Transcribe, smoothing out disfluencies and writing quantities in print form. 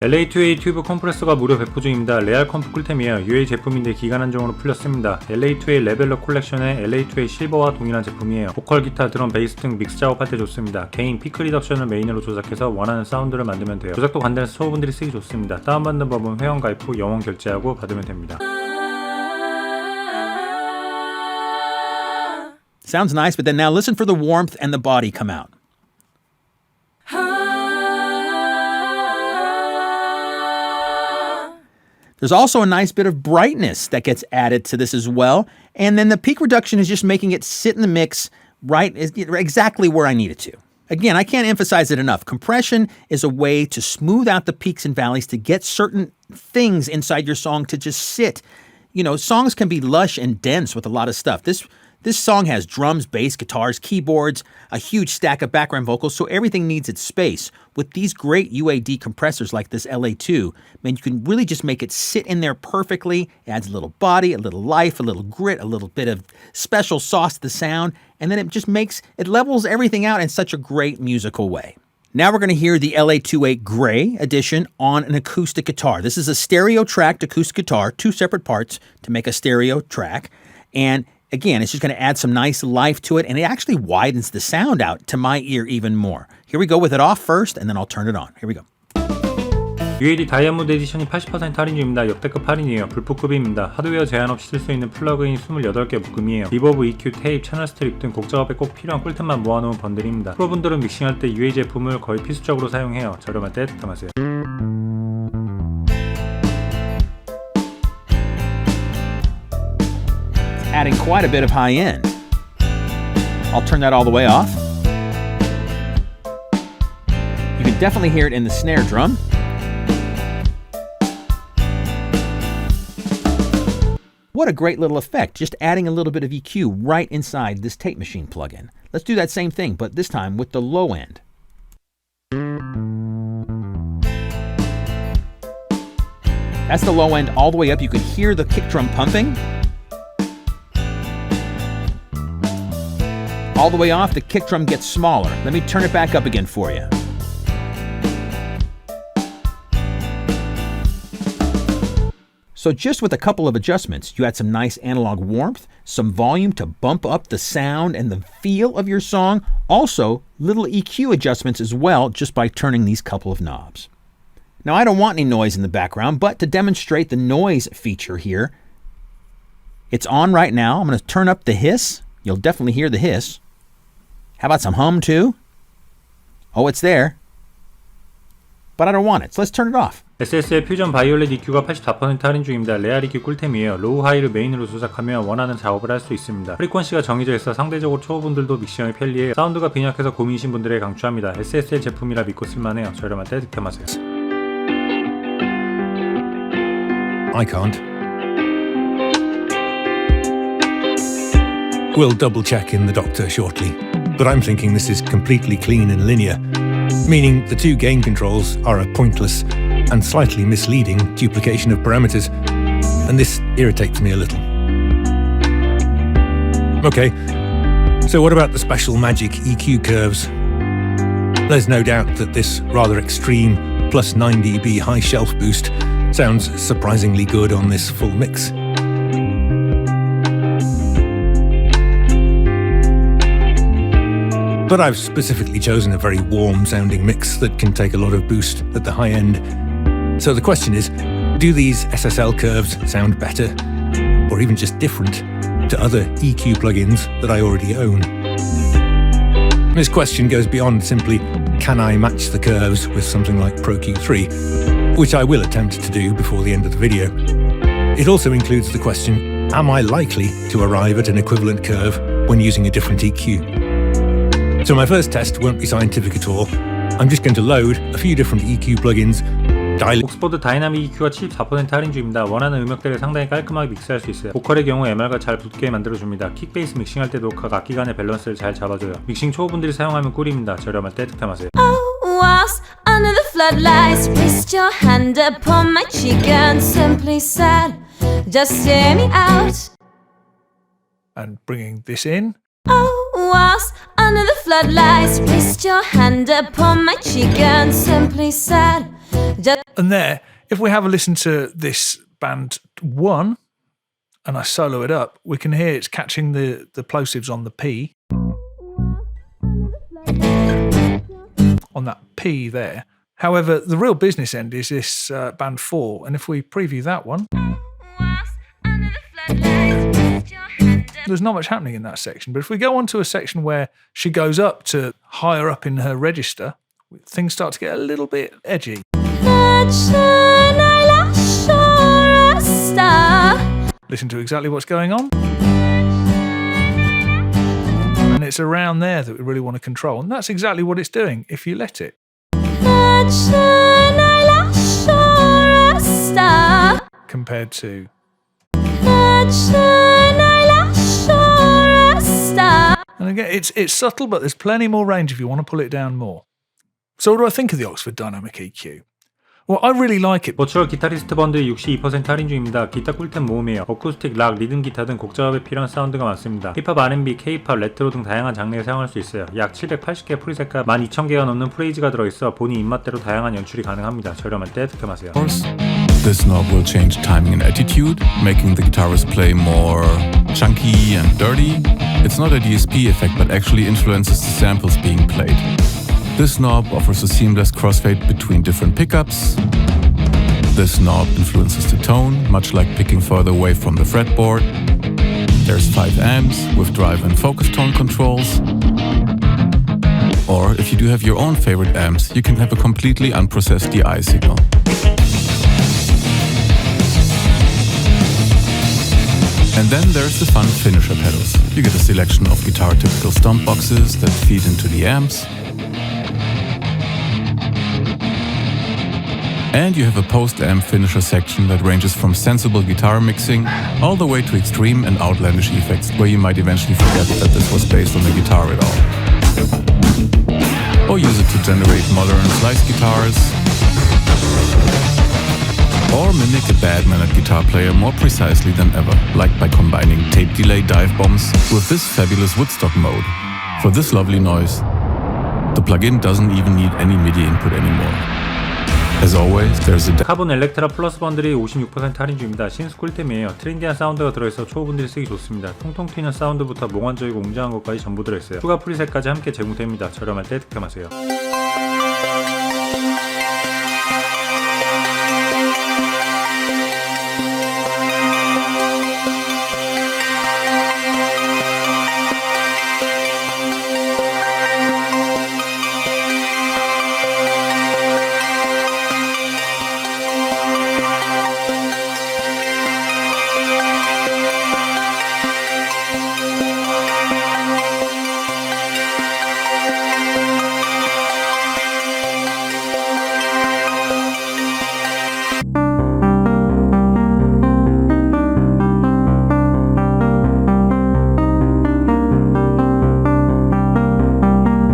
LA2A 튜브 컴프레서가 무료 배포 중입니다. 레알 컴프 꿀템이에요. UAD 제품인데 기간 한정으로 풀렸습니다. LA2A 레벨러 콜렉션의 LA2A 실버와 동일한 제품이에요. 보컬, 기타, 드럼, 베이스 등 믹스 작업할 때 좋습니다. 개인 피크 리덕션을 메인으로 조작해서 원하는 사운드를 만들면 돼요. 조작도 간단해서 초보분들이 쓰기 좋습니다. 다운받는 법은 회원 가입 후 영원 결제하고 받으면 됩니다. Sounds nice, but then now listen for the warmth and the body come out. There's also a nice bit of brightness that gets added to this as well. And then the peak reduction is just making it sit in the mix right exactly where I need it to. Again, I can't emphasize it enough. Compression is a way to smooth out the peaks and valleys, to get certain things inside your song to just sit. You know, songs can be lush and dense with a lot of stuff. This song has drums, bass, guitars, keyboards, a huge stack of background vocals, so everything needs its space. With these great UAD compressors like this LA2, man, you can really just make it sit in there perfectly. It adds a little body, a little life, a little grit, a little bit of special sauce to the sound, and then it levels everything out in such a great musical way. Now we're going to hear the LA2A Gray edition on an acoustic guitar. This is a stereo-tracked acoustic guitar, 2 separate parts to make a stereo track, and again, it's just going to add some nice life to it, and it actually widens the sound out to my ear even more. Here we go with it off first, and then I'll turn it on. Here we go. UAD 다이아몬드 에디션이 80% 할인 중입니다. 역대급 할인이에요. 불포급입니다. 하드웨어 제한 없이 쓸 수 있는 플러그인 28개 묶음이에요. 리버브, EQ, 테이프, 채널 스트립 등 곡 작업에 꼭 필요한 꿀템만 모아놓은 번들입니다. 프로분들은 믹싱할 때 UAD 제품을 거의 필수적으로 사용해요. 저렴할 때 득템하세요. Adding quite a bit of high end. I'll turn that all the way off. You can definitely hear it in the snare drum. What a great little effect, just adding a little bit of EQ right inside this tape machine plugin. Let's do that same thing, but this time with the low end. That's the low end all the way up. You can hear the kick drum pumping. All the way off, the kick drum gets smaller. Let me turn it back up again for you. So just with a couple of adjustments, you add some nice analog warmth, some volume to bump up the sound and the feel of your song. Also, little EQ adjustments as well, just by turning these couple of knobs. Now, I don't want any noise in the background, but to demonstrate the noise feature here, it's on right now. I'm going to turn up the hiss. You'll definitely hear the hiss. How about some hum too? Oh, it's there. But I don't want it, so let's turn it off. SSL Fusion Violet EQ가 84% 할인 중입니다. 레알 EQ 꿀템이에요. 로우 하이를 메인으로 조작하면 원하는 작업을 할 수 있습니다. 프리퀀시가 정해져 있어 상대적으로 초보분들도 믹싱이 편리해요. 사운드가 빈약해서 고민이신 분들에게 강추합니다. SSL 제품이라 믿고 쓸만해요. 저렴할 때 득템하세요. I can't. We'll double check in the doctor shortly, but I'm thinking this is completely clean and linear, meaning the 2 gain controls are a pointless and slightly misleading duplication of parameters, and this irritates me a little. Okay, so what about the special magic EQ curves? There's no doubt that this rather extreme plus 9 dB high shelf boost sounds surprisingly good on this full mix. But I've specifically chosen a very warm sounding mix that can take a lot of boost at the high end. So the question is, do these SSL curves sound better, or even just different, to other EQ plugins that I already own? This question goes beyond simply, can I match the curves with something like Pro Q3, which I will attempt to do before the end of the video. It also includes the question, am I likely to arrive at an equivalent curve when using a different EQ? So my first test won't be scientific at all. I'm just going to load a few different EQ plugins. 옥스포드 다이나믹 EQ가 74% 할인 중입니다. 원하는 음역대를 상당히 깔끔하게 믹스할 수 있어요. 보컬의 경우 MR과 잘 붙게 만들어줍니다. 킥, 베이스 믹싱할 때도 각 악기 간의 밸런스를 잘 잡아줘요. 믹싱 초보분들이 사용하면 꿀입니다. 저렴할 때 득템하세요. Was under the floodlights, placed your hand upon my cheek and simply said, just hear me out. And bringing this in. Was under the floodlights, placed your hand upon my cheek and simply said, Just And there, if we have a listen to this band 1 and I solo it up, we can hear it's catching the plosives on the P. On that P there. However, the real business end is this band 4, and if we preview that one, there's not much happening in that section. But if we go on to a section where she goes up to higher up in her register, things start to get a little bit edgy. Listen to exactly what's going on. And it's around there that we really want to control. And that's exactly what it's doing if you let it. Compared to... And again, it's subtle, but there's plenty more range if you want to pull it down more. So what do I think of the Oxford Dynamic EQ? Well, I really like it. 버추얼 기타리스트 번들 62% 할인 중입니다. 기타 꿀템 모음이에요. 어쿠스틱, 락, 리듬 기타 등 곡 작업에 필요한 사운드가 많습니다. 힙합, R&B, K-팝, 레트로 등 다양한 장르에 사용할 수 있어요. 약 780개 프리셋과 12,000개가 넘는 프레이즈가 들어있어 본인 입맛대로 다양한 연출이 가능합니다. 저렴할 때 득템하세요. This knob will change timing and attitude, making the guitarist play more chunky and dirty. It's not a DSP effect, but actually influences the samples being played. This knob offers a seamless crossfade between different pickups. This knob influences the tone, much like picking further away from the fretboard. There's 5 amps with drive and focus tone controls. Or if you do have your own favorite amps, you can have a completely unprocessed DI signal. And then there's the fun finisher pedals. You get a selection of guitar-typical stomp boxes that feed into the amps. And you have a post-amp finisher section that ranges from sensible guitar mixing all the way to extreme and outlandish effects where you might eventually forget that this was based on the guitar at all. Or use it to generate modern slice guitars. Or mimic a bad-mannered guitar player more precisely than ever, like by combining tape delay dive bombs with this fabulous Woodstock mode. For this lovely noise, the plugin doesn't even need any MIDI input anymore. As always, there's a 카본 엘렉트라 플러스 번들이 56% 할인 중입니다. 신스 꿀템이에요. 트렌디한 사운드가 들어있어 초보분들이 쓰기 좋습니다. 통통 튀는 사운드부터 몽환적이고 웅장한 것까지 전부 들어있어요. 추가 프리셋까지 함께 제공됩니다. 저렴할 때 득템하세요.